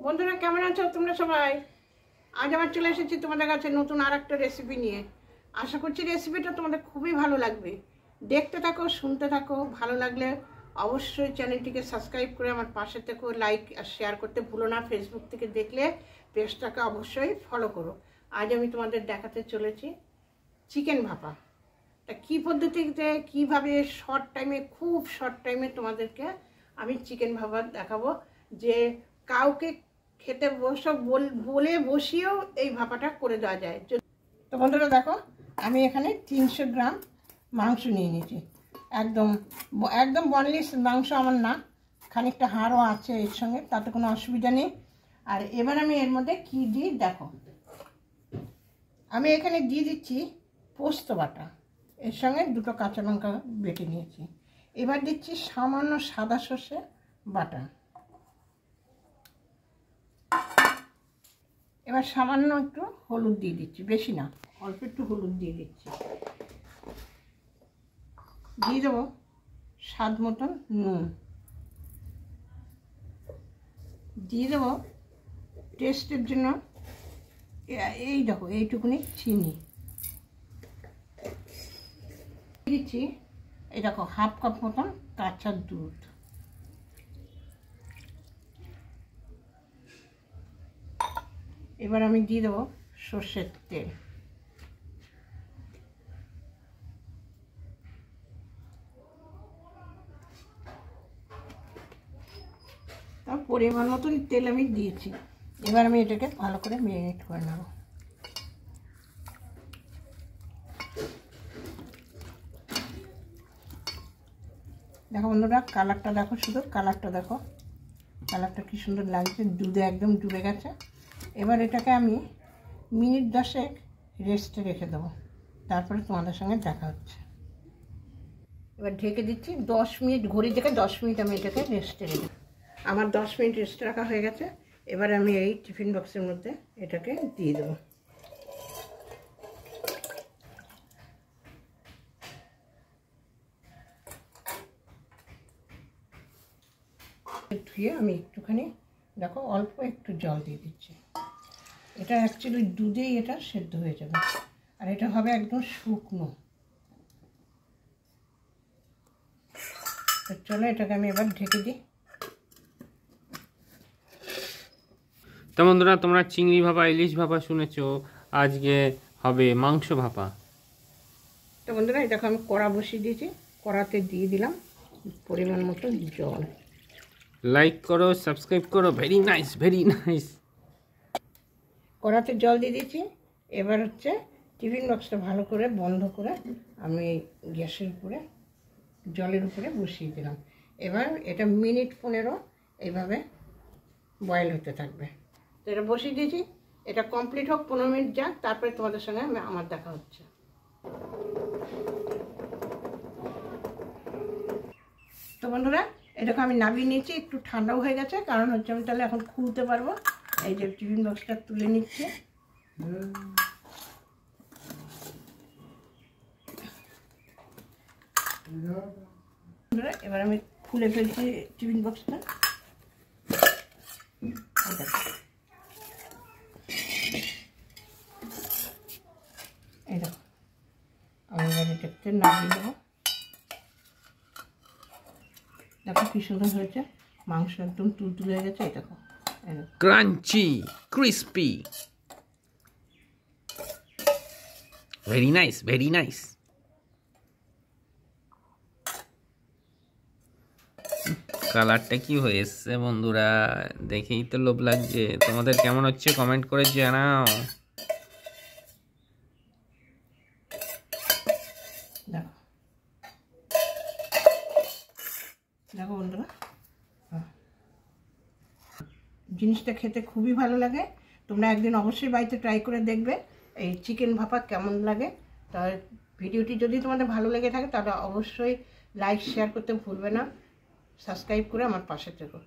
বন্ধুরা কেমন আছো তোমরা সবাই? আজ আবার চলে এসেছি তোমাদের কাছে নতুন আরেকটা রেসিপি নিয়ে। আশা করছি রেসিপিটা তোমাদের খুবই ভালো লাগবে। দেখতে থাকো, শুনতে থাকো। ভালো লাগলে অবশ্যই চ্যানেলটিকে সাবস্ক্রাইব করে আমার পাশে থেকো, লাইক আর শেয়ার করতে ভুলো না। ফেসবুক থেকে দেখলে পেজটাকে অবশ্যই ফলো করো। আজ আমি তোমাদের দেখাতে চলেছি চিকেন ভাপা। তা কী পদ্ধতিতে কীভাবে খুব শর্ট টাইমে তোমাদেরকে আমি চিকেন ভাপা দেখাবো, যে কাউকে খেতে বলে বসিয়েও এই ভাপাটা করে দেওয়া যায়। তো বন্ধুরা দেখো, আমি এখানে 300 গ্রাম মাংস নিয়ে নিয়েছি। একদম বনলেস মাংস আমার না, খানিকটা হাড়ও আছে এর সঙ্গে, তাতে কোনো অসুবিধা নেই। আর এবার আমি এর মধ্যে কী দিই দেখো, আমি এখানে দিয়ে দিচ্ছি পোস্ত বাটা, এর সঙ্গে 2টো কাঁচা লঙ্কা বেটে নিয়েছি। এবার দিচ্ছি সামান্য সাদা সর্ষে বাটা। এবার সামান্য একটু হলুদ দিয়ে দিচ্ছি, বেশি না, অল্প একটু হলুদ দিয়ে দিচ্ছি। দিয়ে দেবো স্বাদ মতন নুন, দিয়ে দেবো টেস্টের জন্য এই দেখো এইটুকুনি চিনি দিচ্ছি। এই দেখো হাফ কাপ মতন কাঁচা দুধ, এবার আমি দিয়ে দেবো সর্ষের তেল। তার পরিমাণ মতন তেল আমি দিয়েছি। এবার আমি এটাকে ভালো করে ম্যারিনেট করে নেব। দেখো বন্ধুরা, কালারটা দেখো, শুধু কালারটা দেখো, কালারটা কি সুন্দর লাগছে, দুধে একদম ডুবে গেছে। এবার এটাকে আমি মিনিট 10 রেস্টে রেখে দেবো, তারপরে তোমাদের সঙ্গে দেখা হচ্ছে। এবার ঢেকে দিচ্ছি 10 মিনিট, ঘড়ি থেকে 10 মিনিট আমি এটাকে রেস্টে রেখে, আমার 10 মিনিট রেস্টে রাখা হয়ে গেছে। এবার আমি এই টিফিন বক্সের মধ্যে এটাকে দিয়ে দেবো। ধুয়ে আমি একটুখানি দেখো অল্প একটু জল দিয়ে দিচ্ছি। এটা অ্যাকচুয়ালি দুধেই এটা সেদ্ধ হয়ে যাবে, আর এটা হবে একদম শুকনো। তো চলো এটাকে আমি এবার ঢেকে দিই। তো বন্ধুরা, তোমরা চিংড়ি ভাপা, ইলিশ ভাপা শুনেছো, আজকে হবে মাংস ভাপা। তো বন্ধুরা, এই দেখো আমি কড়া বসিয়ে দিয়েছি, কড়াতে দিয়ে দিলাম পরিমাণ মতো জল। লাইক করো, সাবস্ক্রাইব করো, ভেরি নাইস, ভেরি নাইস। কড়াতে জল দিয়ে দিয়েছি। এবার হচ্ছে টিফিন বক্সটা ভালো করে বন্ধ করে আমি গ্যাসের উপরে জলের উপরে বসিয়ে দিলাম। এবার এটা মিনিট 15 এইভাবে বয়েল হতে থাকবে। তো এটা বসিয়ে দিয়েছি, এটা কমপ্লিট হোক, 15 মিনিট যাক, তারপরে তোমাদের সঙ্গে আমার দেখা হচ্ছে। তো বন্ধুরা, এটাকে আমি নামিয়ে নিয়েছি, একটু ঠান্ডাও হয়ে গেছে, কারণ হচ্ছে আমি তাহলে এখন খুলতে পারবো। এই যে টিফিন বক্সটা তুলে নিচ্ছে। এবার আমি খুলে ফেলছি টিফিন বক্সটা। এই দেখো, আমি এবার এটাকে নামিয়ে দেবো। দেখো কি সুন্দর হয়েছে, মাংস একদম তুলতুলে হয়ে গেছে। এই দেখো, crunchy, crispy, very nice, very nice. কালারটা কি হয়েছে বন্ধুরা, দেখেই তো লোভ লাগছে। তোমাদের কেমন হচ্ছে কমেন্ট করে জানাও। দেখো দেখো বন্ধুরা, জিনিসটা খেতে খুবই ভালো লাগে। তোমরা একদিন অবশ্যই বাড়িতে ট্রাই করে দেখবে এই চিকেন ভাপা কেমন লাগে। তার ভিডিওটি যদি তোমাদের ভালো লেগে থাকে তাহলে অবশ্যই লাইক শেয়ার করতে ভুলবে না, সাবস্ক্রাইব করে আমার পাশে থেকো।